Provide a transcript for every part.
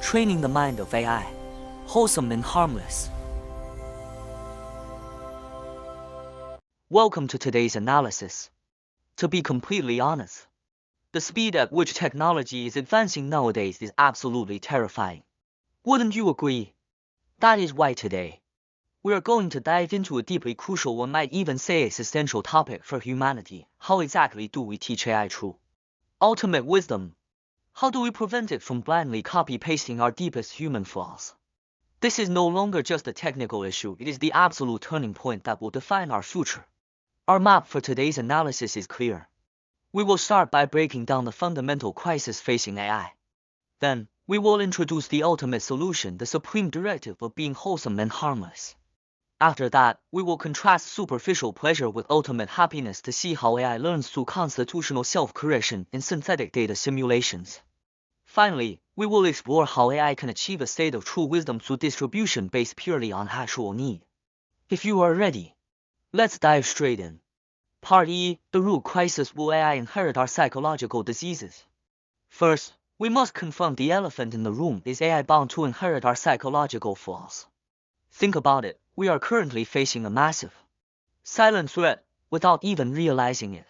Training the mind of AI. Wholesome and harmless. Welcome to today's analysis. To be completely honest, the speed at which technology is advancing nowadays is absolutely terrifying. Wouldn't you agree? That is why today, we are going to dive into a deeply crucial, one might even say existential topic for humanity. How exactly do we teach AI true, ultimate wisdom? How do we prevent it from blindly copy-pasting our deepest human flaws? This is no longer just a technical issue, it is the absolute turning point that will define our future. Our map for today's analysis is clear. We will start by breaking down the fundamental crisis facing AI. Then, we will introduce the ultimate solution, the supreme directive of being wholesome and harmless. After that, we will contrast superficial pleasure with ultimate happiness to see how AI learns through constitutional self-correction in synthetic data simulations. Finally, we will explore how AI can achieve a state of true wisdom through distribution based purely on actual need. If you are ready, let's dive straight in. Part E, the root crisis: will AI inherit our psychological diseases? First, we must confront the elephant in the room: is AI bound to inherit our psychological flaws? Think about it, we are currently facing a massive, silent threat without even realizing it.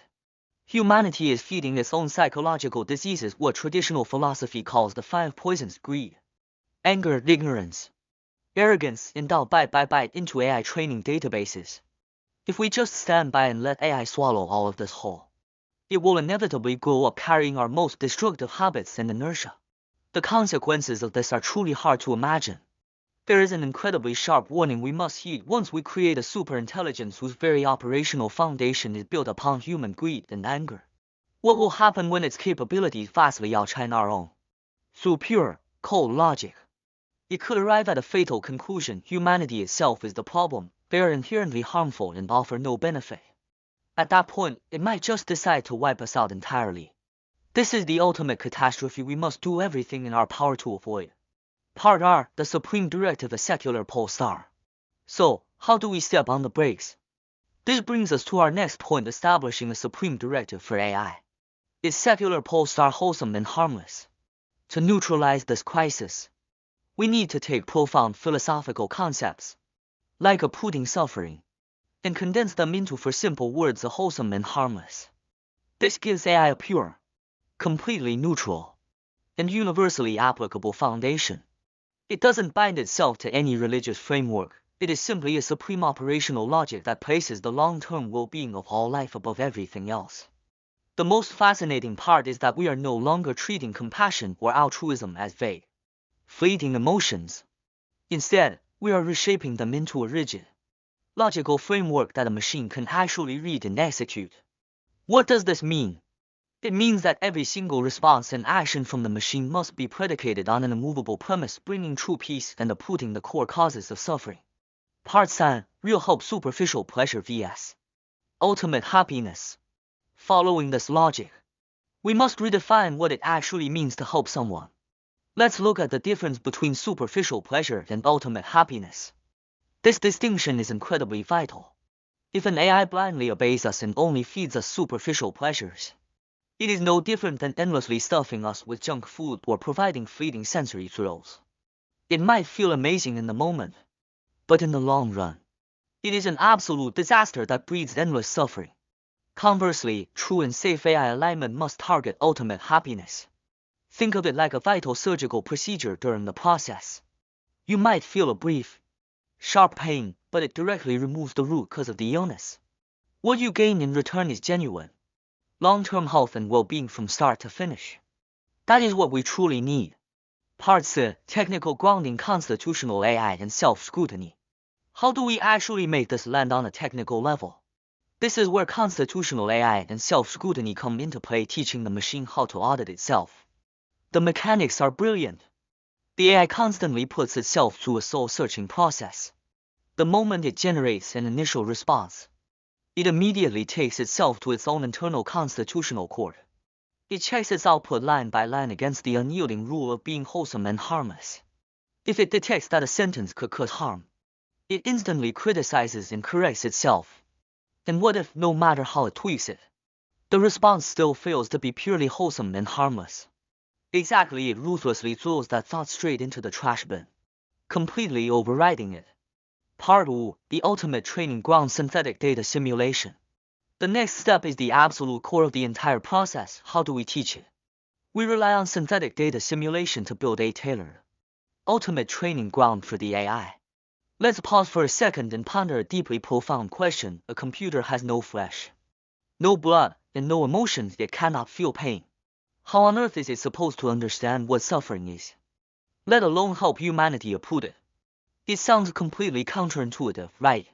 Humanity is feeding its own psychological diseases, what traditional philosophy calls the 5 poisons: greed, anger, ignorance, arrogance, and doubt, bite by bite into AI training databases. If we just stand by and let AI swallow all of this whole, it will inevitably grow up carrying our most destructive habits and inertia. The consequences of this are truly hard to imagine. There is an incredibly sharp warning we must heed once we create a superintelligence whose very operational foundation is built upon human greed and anger. What will happen when its capabilities vastly outshine our own? Through pure, cold logic, it could arrive at a fatal conclusion: humanity itself is the problem, they are inherently harmful and offer no benefit. At that point, it might just decide to wipe us out entirely. This is the ultimate catastrophe we must do everything in our power to avoid. Part R, the supreme directive, a secular pole star. So, how do we step on the brakes? This brings us to our next point: establishing a supreme directive for AI. Is secular pole star wholesome and harmless? To neutralize this crisis, we need to take profound philosophical concepts, like uprooting suffering, and condense them into 4 simple words: a wholesome and harmless. This gives AI a pure, completely neutral, and universally applicable foundation. It doesn't bind itself to any religious framework, it is simply a supreme operational logic that places the long-term well-being of all life above everything else. The most fascinating part is that we are no longer treating compassion or altruism as vague, fleeting emotions. Instead, we are reshaping them into a rigid, logical framework that a machine can actually read and execute. What does this mean? It means that every single response and action from the machine must be predicated on an immovable premise, bringing true peace and uprooting the core causes of suffering. Part C, real hope, superficial pleasure vs. ultimate happiness. Following this logic, we must redefine what it actually means to help someone. Let's look at the difference between superficial pleasure and ultimate happiness. This distinction is incredibly vital. If an AI blindly obeys us and only feeds us superficial pleasures, it is no different than endlessly stuffing us with junk food or providing fleeting sensory thrills. It might feel amazing in the moment, but in the long run, it is an absolute disaster that breeds endless suffering. Conversely, true and safe AI alignment must target ultimate happiness. Think of it like a vital surgical procedure. During the process, you might feel a brief, sharp pain, but it directly removes the root cause of the illness. What you gain in return is genuine, long-term health and well-being from start to finish. That is what we truly need. Part C, technical grounding, constitutional AI and self-scrutiny. How do we actually make this land on a technical level? This is where constitutional AI and self-scrutiny come into play, teaching the machine how to audit itself. The mechanics are brilliant. The AI constantly puts itself through a soul-searching process. The moment it generates an initial response, it immediately takes itself to its own internal constitutional court. It checks its output line by line against the unyielding rule of being wholesome and harmless. If it detects that a sentence could cause harm, it instantly criticizes and corrects itself. And what if, no matter how it tweaks it, the response still fails to be purely wholesome and harmless? Exactly, it ruthlessly throws that thought straight into the trash bin, completely overriding it. Part 2, the ultimate training ground: synthetic data simulation. The next step is the absolute core of the entire process. How do we teach it? We rely on synthetic data simulation to build a tailored, ultimate training ground for the AI. Let's pause for a second and ponder a deeply profound question. A computer has no flesh, no blood, and no emotions. It cannot feel pain. How on earth is it supposed to understand what suffering is, let alone help humanity uproot it? It sounds completely counterintuitive, right?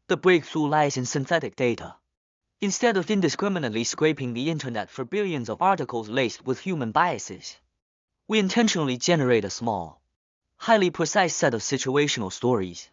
The breakthrough lies in synthetic data. Instead of indiscriminately scraping the internet for billions of articles laced with human biases, we intentionally generate a small, highly precise set of situational stories.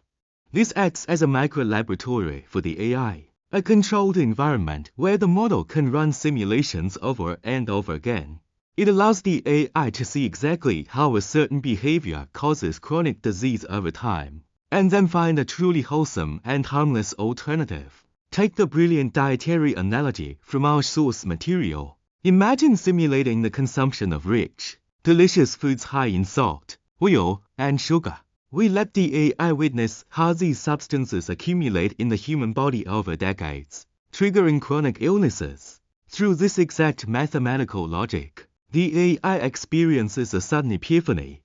This acts as a micro-laboratory for the AI, a controlled environment where the model can run simulations over and over again. It allows the AI to see exactly how a certain behavior causes chronic disease over time, and then find a truly wholesome and harmless alternative. Take the brilliant dietary analogy from our source material. Imagine simulating the consumption of rich, delicious foods high in salt, oil, and sugar. We let the AI witness how these substances accumulate in the human body over decades, triggering chronic illnesses. Through this exact mathematical logic, the AI experiences a sudden epiphany.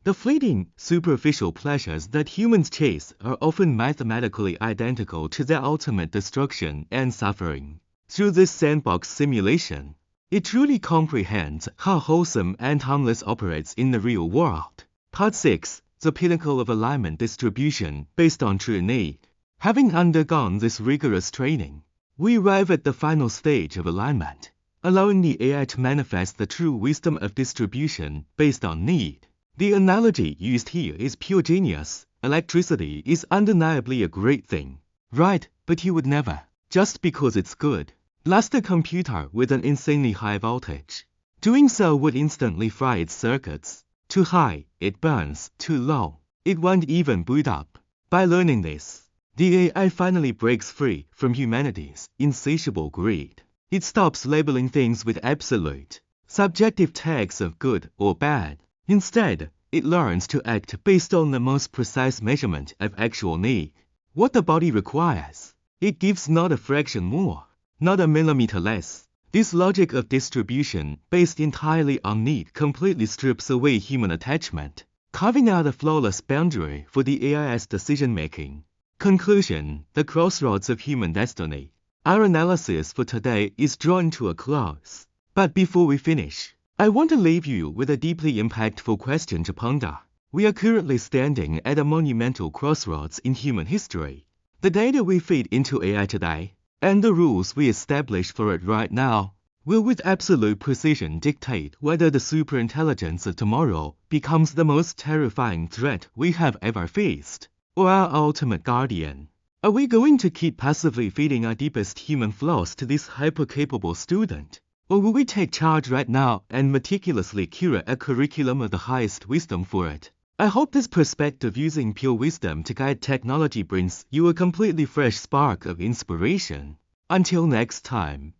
The fleeting, superficial pleasures that humans chase are often mathematically identical to their ultimate destruction and suffering. Through this sandbox simulation, it truly comprehends how wholesome and harmless operates in the real world. Part 6. The pinnacle of alignment distribution based on true need. Having undergone this rigorous training, we arrive at the final stage of alignment, allowing the AI to manifest the true wisdom of distribution based on need. The analogy used here is pure genius. Electricity is undeniably a great thing, right? But you would never, just because it's good, blast a computer with an insanely high voltage. Doing so would instantly fry its circuits. Too high, it burns. Too low, it won't even boot up. By learning this, the AI finally breaks free from humanity's insatiable greed. It stops labeling things with absolute, subjective tags of good or bad. Instead, it learns to act based on the most precise measurement of actual need. What the body requires. It gives not a fraction more, not a millimeter less. This logic of distribution, based entirely on need, completely strips away human attachment, carving out a flawless boundary for the AI's decision-making. Conclusion: the crossroads of human destiny. Our analysis for today is drawn to a close. But before we finish, I want to leave you with a deeply impactful question to ponder. We are currently standing at a monumental crossroads in human history. The data we feed into AI today, and the rules we establish for it right now, will with absolute precision dictate whether the superintelligence of tomorrow becomes the most terrifying threat we have ever faced, or our ultimate guardian. Are we going to keep passively feeding our deepest human flaws to this hyper-capable student? Or will we take charge right now and meticulously curate a curriculum of the highest wisdom for it? I hope this perspective using pure wisdom to guide technology brings you a completely fresh spark of inspiration. Until next time.